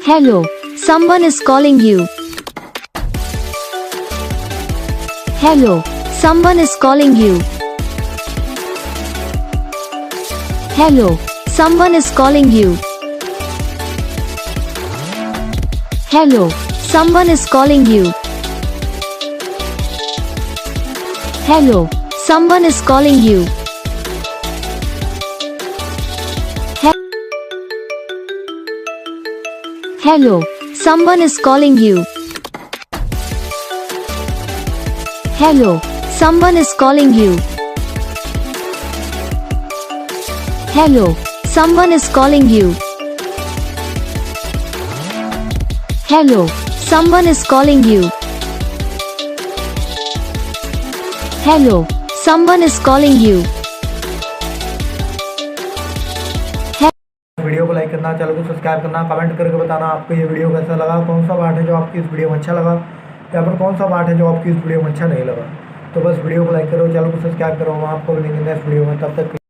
Hello, someone is calling you. Hello, someone is calling you. Hello, someone is calling you. Hello, someone is calling you. Hello, someone is calling you. Hello, someone is calling you. Hello, someone is calling you. Hello, someone is calling you. Hello, someone is calling you. Hello, someone is calling you. Video को like करना, channel को subscribe करना, comment करके बताना आपको ये video कैसा लगा, कौन सा पार्ट है जो आपकी इस वीडियो में अच्छा लगा या फिर कौन सा पार्ट है जो आपकी इस वीडियो में अच्छा नहीं लगा। तो बस वीडियो को लाइक करो, चैनल को सब्सक्राइब करो, हम आपको मिलेंगे नेक्स्ट वीडियो में, तब तक